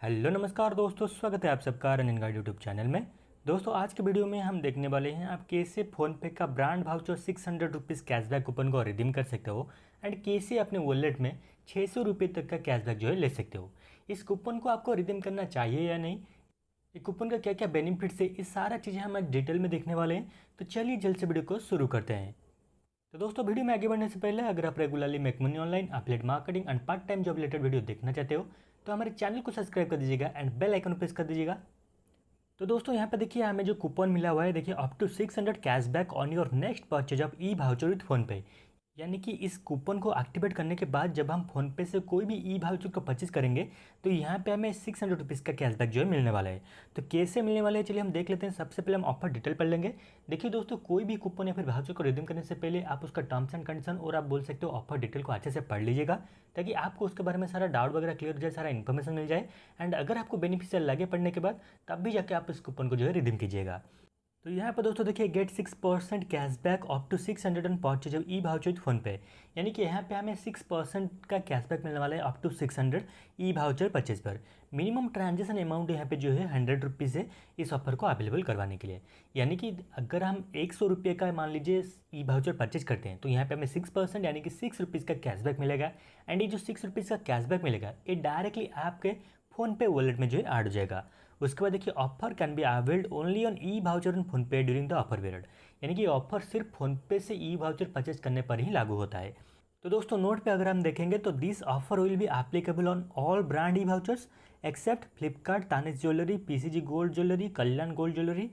Hello नमस्कार दोस्तों, स्वागत है आप सबका रनिंग गाइड यूट्यूब चैनल में। दोस्तों आज के वीडियो में हम देखने वाले हैं आप कैसे फ़ोनपे का brand voucher 600 rupees cashback coupon को रिडीम कर सकते हो एंड कैसे अपने वॉलेट में 600 रुपये तक का कैशबैक जो है ले सकते हो। इस कूपन को आपको रिडीम करना चाहिए या नहीं, ये कूपन का क्या क्या बेनिफिट्स है, ये सारा चीज़ें हम आज डिटेल में देखने वाले हैं। तो चलिए जल्द से वीडियो को शुरू करते हैं। तो दोस्तों वीडियो में आगे बढ़ने से पहले अगर आप regularly make money online, affiliate marketing and part time job related video देखना चाहते हो तो हमारे चैनल को सब्सक्राइब कर दीजिएगा एंड बेल आइकन प्रेस कर दीजिएगा। तो दोस्तों यहाँ पे देखिए हमें जो कूपन मिला हुआ है, देखिए up to 600 cashback on your next purchase of e voucher with PhonePe. यानी कि इस कूपन को एक्टिवेट करने के बाद जब हम फ़ोनपे से कोई भी ई वाउचर को परचेज करेंगे तो यहाँ पे हमें 600 रुपीज़ का कैशबैक जो है मिलने वाला है। तो कैसे मिलने वाला है चलिए हम देख लेते हैं। सबसे पहले हम ऑफर डिटेल पढ़ लेंगे। देखिए दोस्तों, कोई भी कूपन या फिर वाउचर को रिडीम करने से पहले आप उसका टर्म्स एंड कंडीशन और आप बोल सकते हो ऑफर डिटेल को अच्छे से पढ़ लीजिएगा, ताकि आपको उसके बारे में सारा डाउट वगैरह क्लियर हो जाए, सारा इन्फॉर्मेशन मिल जाए। एंड अगर आपको बेनिफिशियल लगे पढ़ने के बाद तब भी जाके आप इस कूपन को जो है रिडीम कीजिएगा। तो यहाँ पर दोस्तों देखिए get 6% cashback up to 600 on purchase of e voucher with PhonePe. यानी कि यहाँ पे हमें 6% का कैशबैक मिलने वाला है up to 600 e voucher purchase पर। मिनिमम ट्रांजेक्शन अमाउंट यहाँ पे जो है 100 रुपीज़ है इस ऑफर को अवेलेबल करवाने के लिए। यानी कि अगर हम 100 रुपये का मान लीजिए ई वाउचर परचेज करते हैं तो यहाँ पे हमें 6% यानी कि 6 रुपीज़ का कैशबैक मिलेगा। एंड ये जो 6 रुपीज़ का कैशबैक मिलेगा ये डायरेक्टली आपके फ़ोनपे वॉलेट में जो है ऐड हो जाएगा। उसके बाद देखिए offer can be availed only on E voucher on PhonePe during the offer period. यानी कि ऑफर सिर्फ फोनपे से ई वाउचर परचेज करने पर ही लागू होता है। तो दोस्तों नोट पे अगर हम देखेंगे तो this offer will be applicable on all brand e vouchers except Flipkart, Tanishq jewellery, PCG gold jewellery, Kalyan gold jewellery,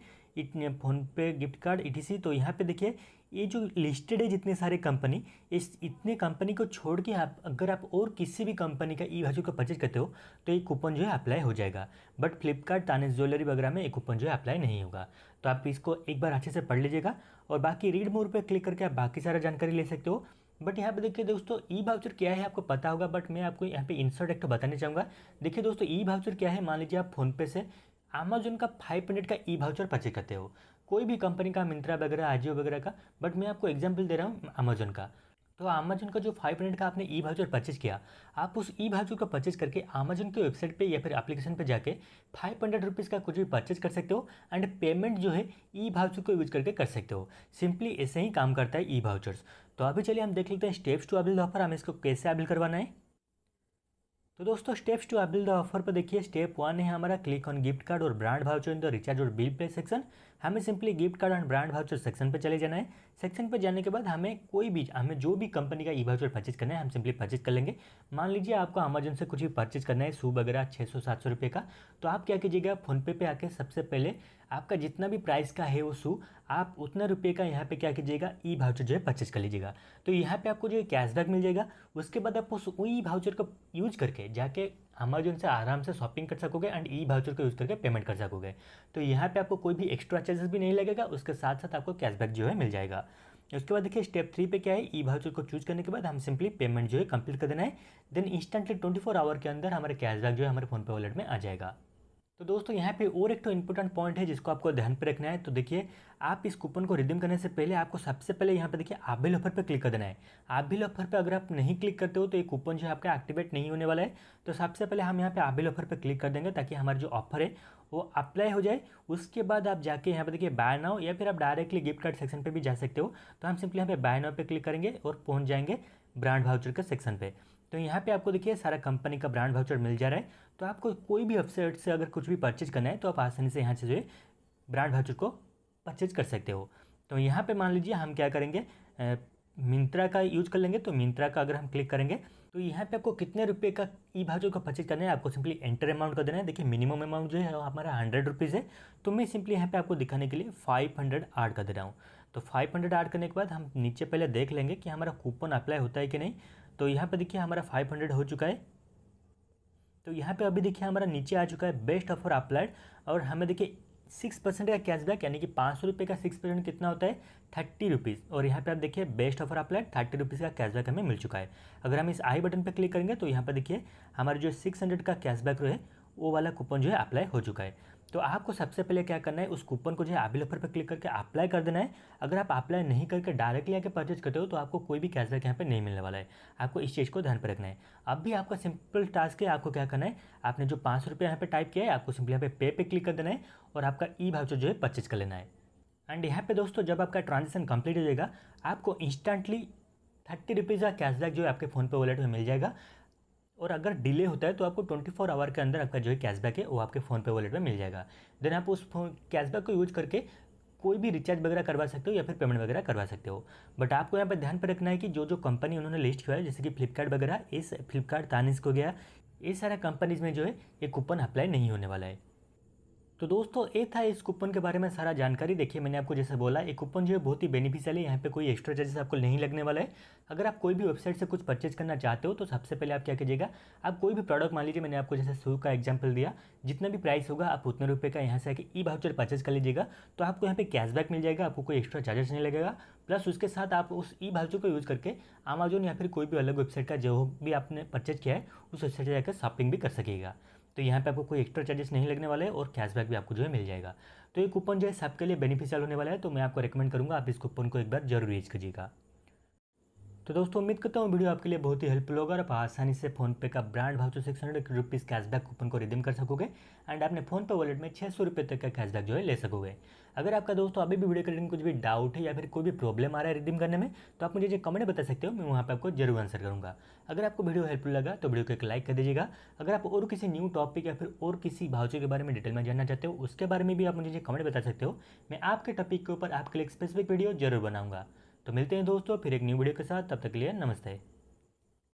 PhonePe gift card ETC. तो यहाँ पे देखिए ये जो लिस्टेड है जितने सारे कंपनी, इस इतने कंपनी को छोड़ के आप अगर आप और किसी भी कंपनी का ई वाउचर को परचेज करते हो तो ये कूपन जो है अप्लाई हो जाएगा। बट फ्लिपकार्ट, तानिश ज्वेलरी वगैरह में ये कूपन जो है अप्लाई नहीं होगा। तो आप इसको एक बार अच्छे से पढ़ लीजिएगा और बाकी रीड मोर पे क्लिक करके आप बाकी सारा जानकारी ले सकते हो। बट यहाँ पे देखिए दोस्तों ई वाउचर क्या है आपको पता होगा, बट मैं आपको यहाँ पे इंसर्ट एक तो बताना चाहूँगा। देखिए दोस्तों ई वाउचर क्या है, मान लीजिए आप फोनपे से अमेजोन का 500 का ई वाउचर परचेज करते हो, कोई भी कंपनी का, मिंत्रा वगैरह, आजियो वगैरह का। बट मैं आपको एग्जांपल दे रहा हूँ अमेजोन का। तो अमेजोन का जो 500 का आपने ई वाउचर परचेज किया, आप उस ई वाउचर को परचेज करके अमेजोन के वेबसाइट पे या फिर एप्लीकेशन पे जाके 500 रुपीज़ का कुछ भी परचेज कर सकते हो एंड पेमेंट जो है ई वाउचर को यूज करके कर सकते हो। सिंपली ऐसे ही काम करता है ई वाउचर्स। तो अभी चलिए हम देख लेते हैं steps to avail the offer, हमें इसको कैसे अवेल करवाना है। तो दोस्तों steps to avail the offer पर देखिए स्टेप 1 है हमारा क्लिक ऑन गिफ्ट कार्ड और brand voucher in the recharge और बिल पे सेक्शन। हमें simply gift card and brand voucher section पे चले जाना है। सेक्शन पे जाने के बाद हमें जो भी कंपनी का ई वाउचर परचेज करना है हम सिंपली परचेज कर लेंगे। मान लीजिए आपको अमेजन से कुछ भी परचेज करना है, शू वगैरह 600-700 रुपये का, तो आप क्या कीजिएगा फोनपे पे आके सबसे पहले आपका जितना भी प्राइस का है वो शू, आप उतना रुपये का यहाँ पे क्या कीजिएगा ई वाउचर जो है परचेज कर लीजिएगा। तो यहाँ पे आपको जो है कैशबैक मिल जाएगा। उसके बाद आप उस ई वाउचर को यूज करके जाके अमेजोन से आराम से शॉपिंग कर सकोगे एंड ई वाउचर को यूज़ करके पेमेंट कर सकोगे। तो यहाँ पे आपको कोई भी एक्स्ट्रा चार्जेस भी नहीं लगेगा, उसके साथ साथ आपको कैशबैक जो है मिल जाएगा। उसके बाद देखिए स्टेप 3 पे क्या है, ई वाउचर को चूज करने के बाद हम सिंपली पेमेंट जो है कंप्लीट कर देना है। देन इंस्टेंटली 24 आवर के अंदर हमारे कैशबैक जो है हमारे फोनपे वॉलेट में आ जाएगा। तो दोस्तों यहाँ पे और एक तो इम्पोर्टेंट पॉइंट है जिसको आपको ध्यान पे रखना है। तो देखिए आप इस कूपन को रिडीम करने से पहले आपको सबसे पहले यहाँ पे देखिए अवेल ऑफर पे क्लिक कर देना है। अवेल ऑफर पे अगर आप नहीं क्लिक करते हो तो ये कूपन जो है आपका एक्टिवेट नहीं होने वाला है। तो सबसे पहले हम यहाँ पे अवेल ऑफर पे क्लिक कर देंगे ताकि हमारा जो ऑफर है वो अप्लाई हो जाए। उसके बाद आप जाके यहाँ पे देखिए बाय नाउ या फिर आप डायरेक्टली गिफ्ट कार्ड सेक्शन पे भी जा सकते हो। तो हम सिंपली यहाँ पे बाय नाउ पे क्लिक करेंगे और पहुँच जाएंगे ब्रांड वाउचर के सेक्शन पे। तो यहाँ पे आपको देखिए सारा कंपनी का ब्रांड वाउचर मिल जा रहा है। तो आपको कोई भी वेबसाइट से अगर कुछ भी परचेज करना है तो आप आसानी से यहाँ से जो है ब्रांड वाउचर को परचेज कर सकते हो। तो यहाँ पे मान लीजिए हम क्या करेंगे, मिंत्रा का यूज कर लेंगे। तो मिंत्रा का अगर हम क्लिक करेंगे तो यहाँ पे आपको कितने रुपये का ई वाउचर को परचेज करना है आपको सिंपली एंटर अमाउंट कर देना है। देखिए मिनिमम अमाउंट जो है हमारा 100 रुपीज़ है। तो मैं सिंपली यहाँ पे आपको दिखाने के लिए 500 ऐड कर दे रहा हूँ। तो 500 ऐड करने के बाद हम नीचे पहले देख लेंगे कि हमारा कूपन अप्लाई होता है कि नहीं। तो यहाँ पे देखिए हमारा 500 हो चुका है। तो यहाँ पे अभी देखिए हमारा नीचे आ चुका है बेस्ट ऑफर अप्लाइड और हमें देखिए 6% का कैशबैक, यानी कि 500 रुपये का 6% कितना होता है 30 रुपीज़। और यहाँ पे आप देखिए बेस्ट ऑफर अप्लाइड 30 रुपीज़ का कैशबैक हमें मिल चुका है। अगर हम इस आई बटन पे क्लिक करेंगे तो यहाँ पे देखिए हमारा जो 600 का कैशबैक है वो वाला कूपन जो है अप्लाई हो चुका है। तो आपको सबसे पहले क्या करना है, उस कूपन को जो है अवेल ऑफर पर क्लिक करके अप्लाई कर देना है। अगर आप अप्लाई नहीं करके डायरेक्टली आके परचेज करते हो तो आपको कोई भी कैशबैक यहाँ पे नहीं मिलने वाला है। आपको इस चीज़ को ध्यान पर रखना है। अब भी आपका सिंपल टास्क है, आपको क्या करना है, आपने जो 500 रुपये यहाँ पे टाइप किया है आपको सिंपली यहाँ पे क्लिक कर देना है और आपका ई वाउचर जो है परचेज कर लेना है। एंड यहाँ पे दोस्तों जब आपका ट्रांजेक्शन कंप्लीट हो जाएगा आपको इंस्टेंटली 30 रुपीज़ का कैशबैक जो है आपके फ़ोन पे वॉलेट में मिल जाएगा। और अगर डिले होता है तो आपको 24 आवर के अंदर आपका जो है कैशबैक है वो आपके फ़ोन पे वॉलेट में मिल जाएगा। देन आप उस फोन कैशबैक को यूज़ करके कोई भी रिचार्ज वगैरह करवा सकते हो या फिर पेमेंट वगैरह करवा सकते हो। बट आपको यहाँ पर ध्यान पर रखना है कि जो जो कंपनी उन्होंने लिस्ट किया है जैसे कि फ्लिपकार्ट वगैरह, इस फ्लिपकार्ट, तानिस्क हो गया, ये सारा कंपनीज़ में जो है ये कूपन अप्लाई नहीं होने वाला है। तो दोस्तों ये था इस कूपन के बारे में सारा जानकारी। देखिए मैंने आपको जैसे बोला ये कूपन जो है बहुत ही बेनिफिशियल है, यहाँ पे कोई एक्स्ट्रा चार्जेस आपको नहीं लगने वाला है। अगर आप कोई भी वेबसाइट से कुछ परचेज करना चाहते हो तो सबसे पहले आप क्या कीजिएगा, आप कोई भी प्रोडक्ट, मान लीजिए मैंने आपको जैसे शू का एग्जाम्पल दिया, जितना भी प्राइस होगा आप उतने रुपये का यहाँ से आके ई वाउचर परचेज कर लीजिएगा तो आपको यहाँ पे कैशबैक मिल जाएगा, आपको कोई एक्स्ट्रा चार्जेस नहीं लगेगा। प्लस उसके साथ आप उस ई वाउचर को यूज़ करके अमेजोन या फिर कोई भी अलग वेबसाइट का जो भी आपने परचेज किया है उस वेबसाइट से जाकर शॉपिंग भी कर सकेगा। तो यहाँ पे आपको कोई एक्स्ट्रा चार्जेस नहीं लगने वाले हैं और कैशबैक भी आपको जो है मिल जाएगा। तो ये कूपन जो है सबके लिए बेनिफिशियल होने वाला है, तो मैं आपको रिकमेंड करूँगा आप इस कूपन को एक बार जरूर यूज कीजिएगा। तो दोस्तों उम्मीद करता हूँ वीडियो आपके लिए बहुत ही हेल्पफुल होगा और आप आसानी से फोनपे का brand voucher 600 rupees cashback coupon को रिडीम कर सकोगे एंड अपने फोनपे वॉलेट में 600 रुपये तक का कैशबैक जो है ले सकोगे। अगर आपका दोस्तों अभी भी वीडियो के रिलेटेड कुछ भी डाउट है या फिर कोई भी प्रॉब्लम आ रहा है रिडीम करने में तो आप मुझे जो कमेंट बता सकते हो, मैं वहाँ पर आपको जरूर आंसर करूँगा। अगर आपको वीडियो हेल्पफुल लगा तो वीडियो को एक लाइक कर दीजिएगा। अगर आप और किसी न्यू टॉपिक या फिर और किसी वाउचर के बारे में डिटेल में जानना चाहते हो उसके बारे में भी आप मुझे कमेंट बता सकते हो, मैं आपके टॉपिक के ऊपर आपके लिए एक स्पेसिफिक वीडियो जरूर बनाऊंगा। तो मिलते हैं दोस्तों फिर एक न्यू वीडियो के साथ, तब तक के लिए नमस्ते।